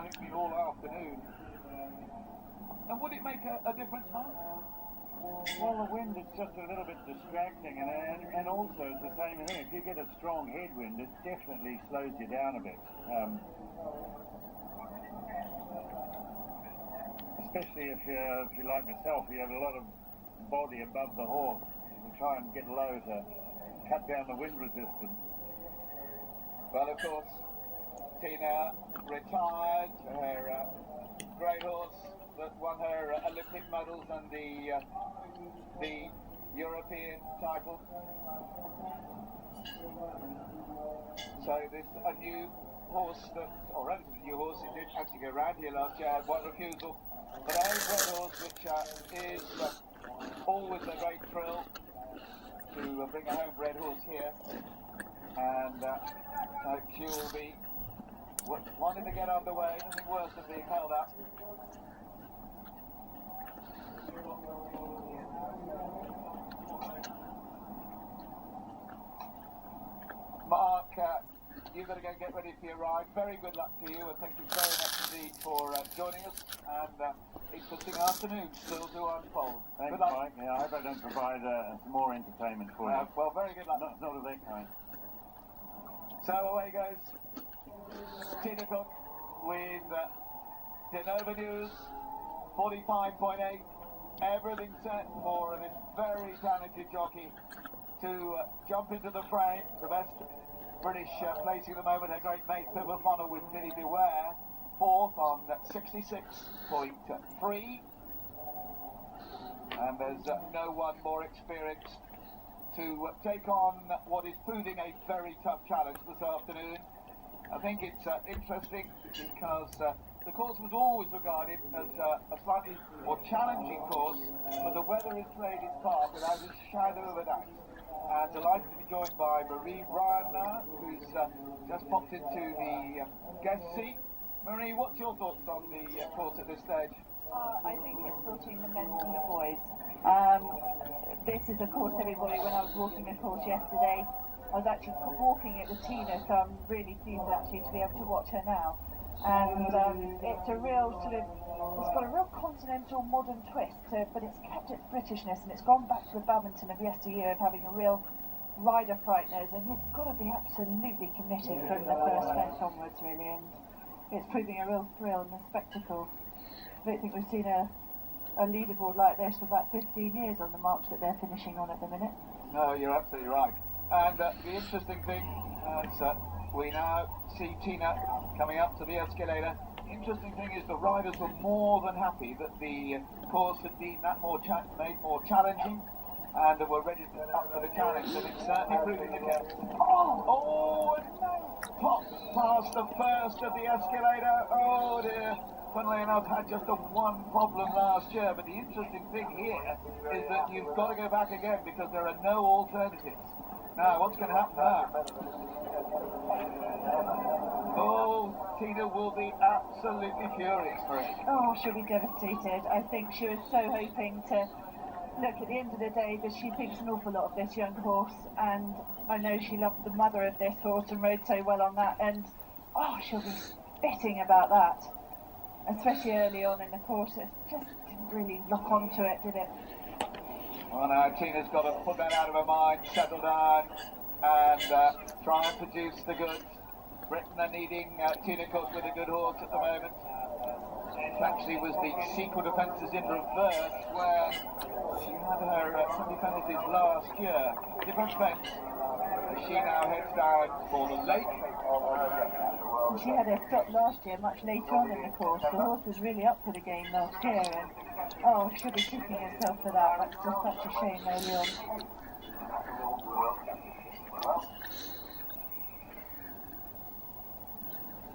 practically all afternoon. And would it make a difference, Mark? Well, the wind is just a little bit distracting, and also it's the same thing. If you get a strong headwind, it definitely slows you down a bit. Especially if you're like myself, you have a lot of body above the horse. You try and get low to cut down the wind resistance. Well, of course, Tina retired, her great horse that won her Olympic medals and the European title. So this a new horse or relatively new horse, it did actually go round here last year, had one refusal. But a great horse which is always a great thrill to bring a homebred horse here. And she will be wanting to get underway, nothing worse than being held up. Mark, you've got to go and get ready for your ride. Very good luck to you, and thank you very much indeed for joining us. And interesting afternoon still to unfold. Thanks, Mike. Yeah, I hope I don't provide some more entertainment for you. Well, very good luck. Not of that kind. So away goes Tina Cook with Denova News, 45.8. Everything set for this very talented jockey to jump into the fray. The best British placing at the moment, her great mate Silver Funnel with Billy Beware, fourth on 66.3. And there's no one more experienced to take on what is proving a very tough challenge this afternoon. I think it's interesting because the course was always regarded as a slightly more challenging course, but the weather has played its part without a shadow of a doubt. And delighted to be joined by Marie Bryan now, who's just popped into the guest seat. Marie, what's your thoughts on the course at this stage? I think it's sorting the men from the boys. This is a course, everybody, when I was walking the course yesterday, I was actually walking it with Tina, so I'm really pleased actually to be able to watch her now. And it's a real it's got a real continental modern twist, but it's kept its Britishness, and it's gone back to the Badminton of yesteryear of having a real rider frighteners, and you've got to be absolutely committed from the first fence onwards, really, and it's proving a real thrill and a spectacle. I don't think we've seen a leaderboard like this for about 15 years on the march that they're finishing on at the minute. No, you're absolutely right. And the interesting thing is we now see Tina coming up to the escalator. Interesting thing is the riders were more than happy that the course had been that made more challenging, and were ready to up for the challenge, and it's certainly proving the case. Oh, pops past the first of the escalator. Oh dear. Funnily enough, had just a one problem last year, but the interesting thing here is that you've got to go back again because there are no alternatives. Now, what's going to happen now? Oh, Tina will be absolutely furious for it. Oh, she'll be devastated. I think she was so hoping to look at the end of the day, because she thinks an awful lot of this young horse, and I know she loved the mother of this horse and rode so well on that, and oh, she'll be spitting about that. Especially early on in the course, it just didn't really lock onto it, did it? Well, now Tina's got to put that out of her mind, settle down, and try and produce the goods. Britain are needing Tina Cook with a good horse at the moment. It actually was the sequel defences in reverse, where she had her semi-penalties last year. Different fence. She now heads down for the lake. She had her stop last year much later on in the course. The horse was really up for the game last year, and oh, she'll be kicking herself for that. That's just such a shame early on.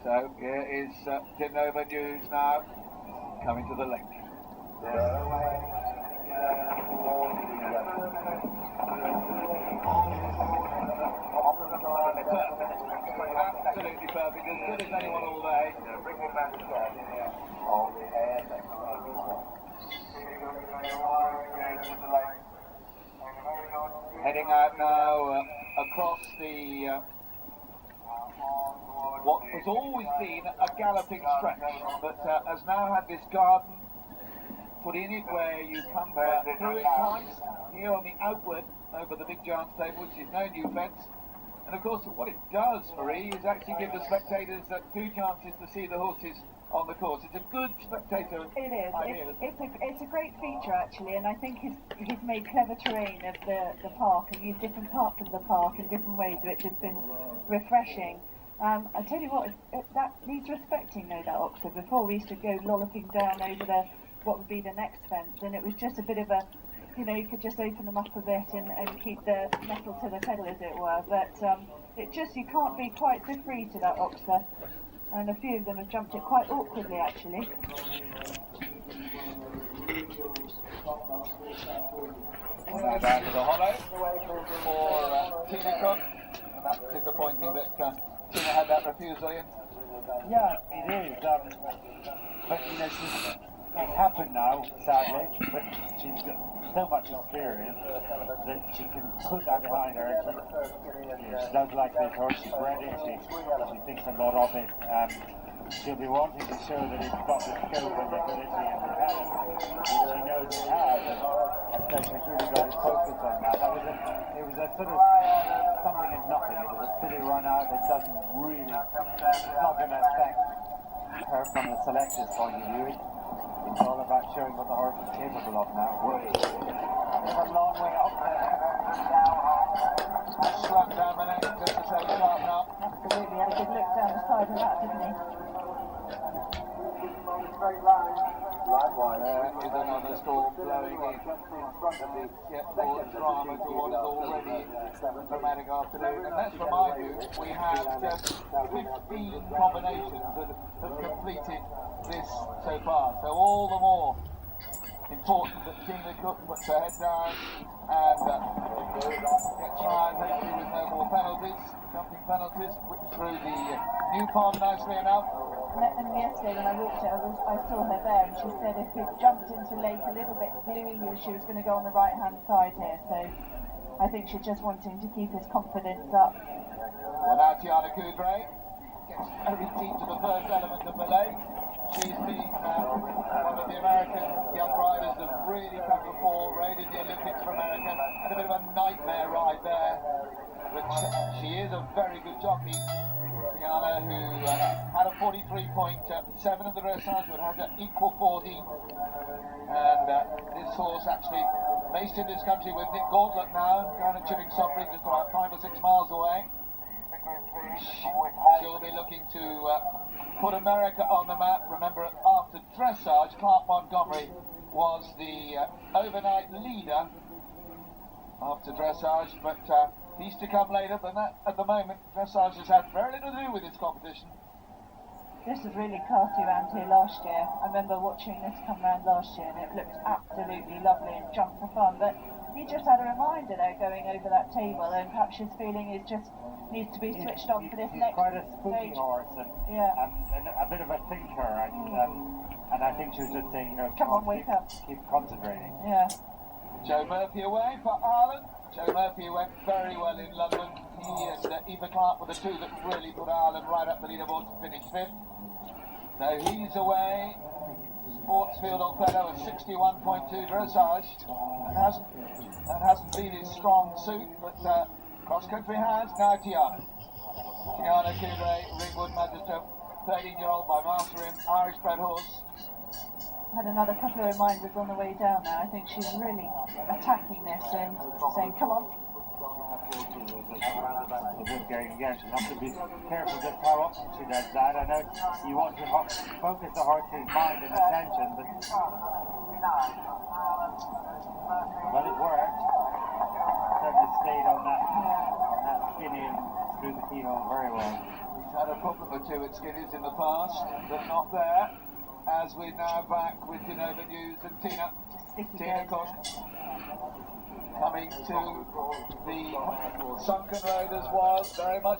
So here is Denova News now coming to the lake. Absolutely perfect, as good as anyone all day. Heading out now across the what has always been a galloping stretch, but has now had this garden put in it where you come through it twice, here on the outward over the big giant's table, which is no new fence. And of course what it does, Marie, is actually give the spectators two chances to see the horses on the course. It's a good spectator idea. It's a great feature actually, and I think he's made clever terrain of the park and used different parts of the park in different ways, which has been refreshing. I tell you what, that needs respecting though, that Oxford. Before we used to go lolloping down over what would be the next fence, and it was just a bit of a, you could just open them up a bit and keep the metal to the pedal, as it were. But you can't be quite so free to that Oxford. And a few of them have jumped it quite awkwardly, actually. Down to the hollow for Tina Cook. And that's disappointing that Tina had that refusal in. Yeah, it is. But it's happened now, sadly. But she's got so much experience that she can put that behind her. She does like this horse. She's bred it. She thinks a lot of it. She'll be wanting to show that it's got the scope and the ability and the talent, which she knows it has. And so she's really got to focus on that. It was a sort of something and nothing. It was a silly run out that doesn't really, it's not going to affect her from the selector's point of view. It's all about showing what the horse is capable of now. There's a long way up there. Slap down the neck, just to say sharpen up. Absolutely, had a good look down the side of that, didn't he? There is another storm blowing in. Yet more drama to what is already a dramatic afternoon. And let's remind you, we have just 15 combinations that have completed this so far. So all the more important that Tina Cook puts her head down and gets try and hopefully with no more penalties, jumping penalties, whip through the new pond nicely enough. And yesterday when I walked it, I saw her there, and she said if it jumped into lake a little bit bluey, she was going to go on the right hand side here. So I think she's just wanting to keep his confidence up. Well, now Tiana Coudray gets very deep to the first element of the lake. She's been one of the American young riders that really come before, rode in the Olympics for America, had a bit of a nightmare ride there, but she is a very good jockey. Tiana, who had a 43.7 in the dressage, but had an equal 40, and this horse actually based in this country with Nick Gauntlet now, down at Chipping Sopry, just about 5 or 6 miles away. She'll be looking to put America on the map. Remember, after dressage, Clark Montgomery was the overnight leader after dressage, but he's to come later. But that, at the moment, dressage has had very little to do with this competition. This was really classy around here last year. I remember watching this come round last year, and it looked absolutely lovely and jumped for fun. But he just had a reminder there going over that table, and perhaps his feeling is just needs to be switched on for this next quite a spooky stage. horse and a bit of a thinker, and I think she was just saying, come on, wake up, keep concentrating. Yeah. Joe Murphy away for Ireland. Joe Murphy went very well in London. He and Eva Clark were the two that really put Ireland right up the leaderboard to finish 5th. So he's away. Sportsfield Alfredo at 61.2 dressage. That hasn't been his strong suit, but cross country has. Now Tiana Coudray, Ringwood Magister, 13-year-old by Master Inn, Irish bred horse. Had another couple of reminders on the way down now. I think she's really attacking this and saying, come on. Going again, she'll have to be careful just how often she does that. I know you want to focus the horse's mind and attention, but well, it worked. Certainly stayed on that skinny and through the keyhole very well. He's had a problem or two at skinnies in the past, but not there. As we're now back with Genova News and Tina Cook coming to the sunken road as was very much